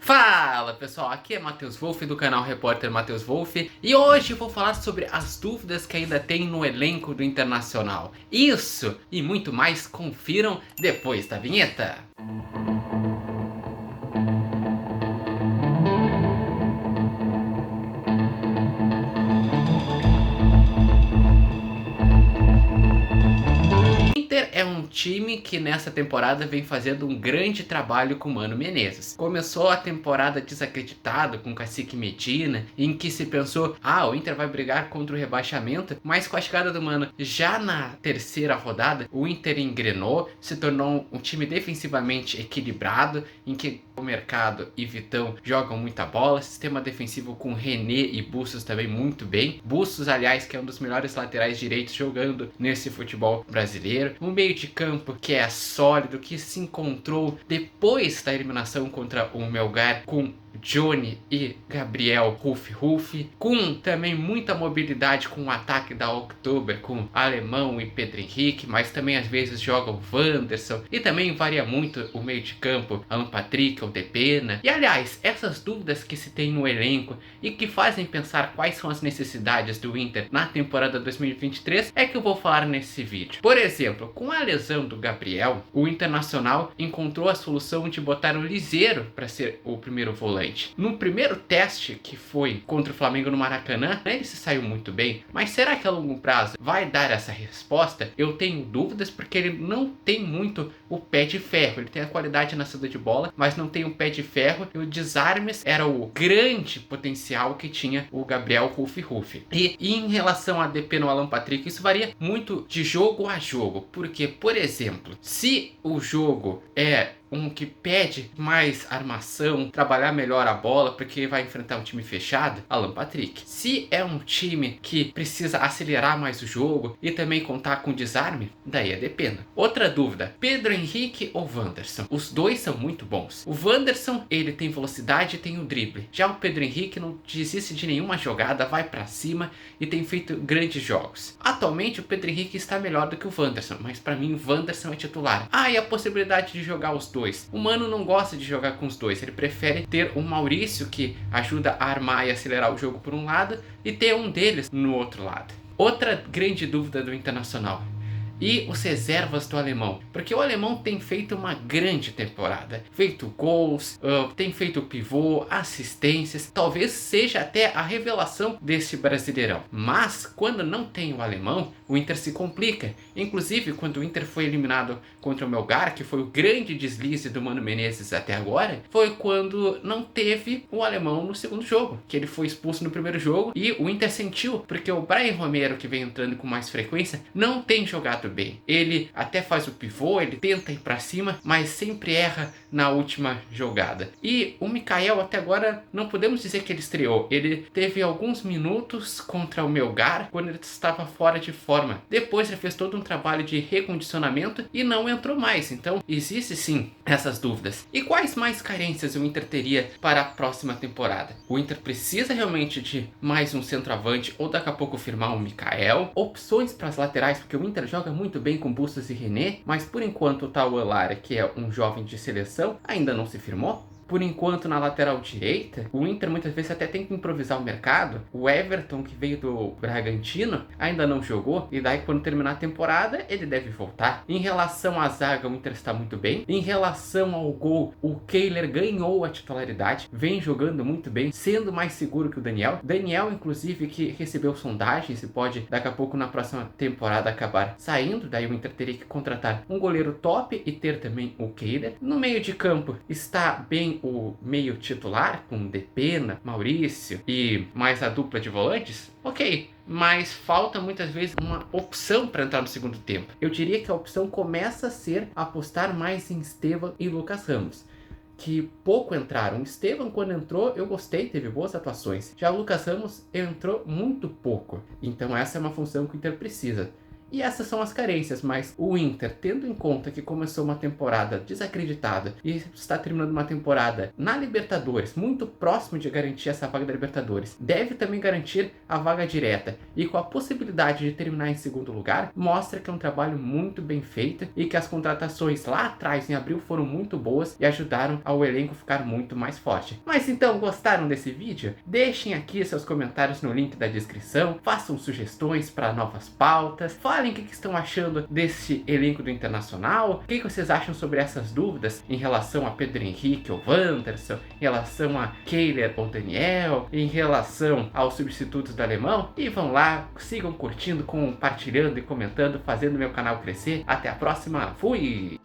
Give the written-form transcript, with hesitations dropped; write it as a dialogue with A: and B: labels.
A: Fala pessoal, aqui é Matheus Wolff do canal Repórter Matheus Wolff e hoje eu vou falar sobre as dúvidas que ainda tem no elenco do Internacional. Isso e muito mais confiram depois da vinheta. É um time que nessa temporada vem fazendo um grande trabalho com Mano Menezes. Começou a temporada desacreditado com Cacique Medina, em que se pensou, o Inter vai brigar contra o rebaixamento, mas com a chegada do Mano já na terceira rodada, o Inter engrenou, se tornou um time defensivamente equilibrado, em que o Mercado e Vitão jogam muita bola, sistema defensivo com René e Bustos também muito bem. Bustos, aliás, que é um dos melhores laterais direitos jogando nesse futebol brasileiro. Um meio de campo que é sólido, que se encontrou depois da eliminação contra o Melgar com Johnny e Gabriel Ruff, com também muita mobilidade com o ataque da Oktober, com Alemão e Pedro Henrique, mas também às vezes joga o Wanderson, e também varia muito o meio de campo, Alan Patrick ou Depena. E aliás, essas dúvidas que se tem no elenco e que fazem pensar quais são as necessidades do Inter na temporada 2023 é que eu vou falar nesse vídeo. Por exemplo, com a lesão do Gabriel, o Internacional encontrou a solução de botar o Liseiro para ser o primeiro volante. No primeiro teste, que foi contra o Flamengo no Maracanã, ele se saiu muito bem, mas será que a longo prazo vai dar essa resposta? Eu tenho dúvidas, porque ele não tem muito o pé de ferro. Ele tem a qualidade na saída de bola, mas não tem o pé de ferro, e o desarmes era o grande potencial que tinha o Gabriel Ruff. E em relação a DP no Alan Patrick, isso varia muito de jogo a jogo, porque, por exemplo, se o jogo é um que pede mais armação, trabalhar melhor a bola, porque vai enfrentar um time fechado, Alan Patrick. Se é um time que precisa acelerar mais o jogo e também contar com desarme, daí é Depena. Outra dúvida, Pedro Henrique ou Wanderson? Os dois são muito bons. O Wanderson, ele tem velocidade e tem o drible. Já o Pedro Henrique não desiste de nenhuma jogada, vai pra cima e tem feito grandes jogos. Atualmente o Pedro Henrique está melhor do que o Wanderson, mas pra mim o Wanderson é titular. E a possibilidade de jogar os dois. O Mano não gosta de jogar com os dois, ele prefere ter o Maurício, que ajuda a armar e acelerar o jogo por um lado, e ter um deles no outro lado. Outra grande dúvida do Internacional: e os reservas do Alemão? Porque o Alemão tem feito uma grande temporada, feito gols, tem feito pivô, assistências, talvez seja até a revelação desse Brasileirão. Mas quando não tem o Alemão, o Inter se complica. Inclusive quando o Inter foi eliminado contra o Melgar, que foi o grande deslize do Mano Menezes até agora, foi quando não teve o Alemão no segundo jogo, que ele foi expulso no primeiro jogo, e o Inter sentiu, porque o Brian Romero, que vem entrando com mais frequência, não tem jogado bem. Ele até faz o pivô, ele tenta ir pra cima, mas sempre erra na última jogada. E o Mikael, até agora não podemos dizer que ele estreou. Ele teve alguns minutos contra o Melgar quando ele estava fora de forma. Depois ele fez todo um trabalho de recondicionamento e não entrou mais. Então existe sim essas dúvidas. E quais mais carências o Inter teria para a próxima temporada? O Inter precisa realmente de mais um centroavante, ou daqui a pouco firmar um Mikael. Opções para as laterais, porque o Inter joga muito bem com Bustos e René, mas por enquanto o Tauan Lara, que é um jovem de seleção, ainda não se firmou. Por enquanto, na lateral direita, o Inter muitas vezes até tem que improvisar o mercado. O Everton, que veio do Bragantino, ainda não jogou, e daí quando terminar a temporada, ele deve voltar. Em relação à zaga, o Inter está muito bem. Em relação ao gol, o Kehler ganhou a titularidade, vem jogando muito bem, sendo mais seguro que o Daniel. Daniel, inclusive, que recebeu sondagens e pode, daqui a pouco, na próxima temporada, acabar saindo. Daí o Inter teria que contratar um goleiro top e ter também o Kehler. No meio de campo, está bem o meio titular, com Depena, Maurício e mais a dupla de volantes, ok, mas falta muitas vezes uma opção para entrar no segundo tempo. Eu diria que a opção começa a ser apostar mais em Estevam e Lucas Ramos, que pouco entraram. O Estevam, quando entrou, eu gostei, teve boas atuações. Já o Lucas Ramos entrou muito pouco, então essa é uma função que o Inter precisa. E essas são as carências, mas o Inter, tendo em conta que começou uma temporada desacreditada e está terminando uma temporada na Libertadores, muito próximo de garantir essa vaga da Libertadores, deve também garantir a vaga direta e com a possibilidade de terminar em segundo lugar, mostra que é um trabalho muito bem feito e que as contratações lá atrás em abril foram muito boas e ajudaram ao elenco ficar muito mais forte. Mas então, gostaram desse vídeo? Deixem aqui seus comentários no link da descrição, façam sugestões para novas pautas, falem o que estão achando desse elenco do Internacional, o que vocês acham sobre essas dúvidas em relação a Pedro Henrique ou Wanderson, em relação a Kehler ou Daniel, em relação aos substitutos do alemão, e vão lá, sigam curtindo, compartilhando e comentando, fazendo meu canal crescer. Até a próxima, fui!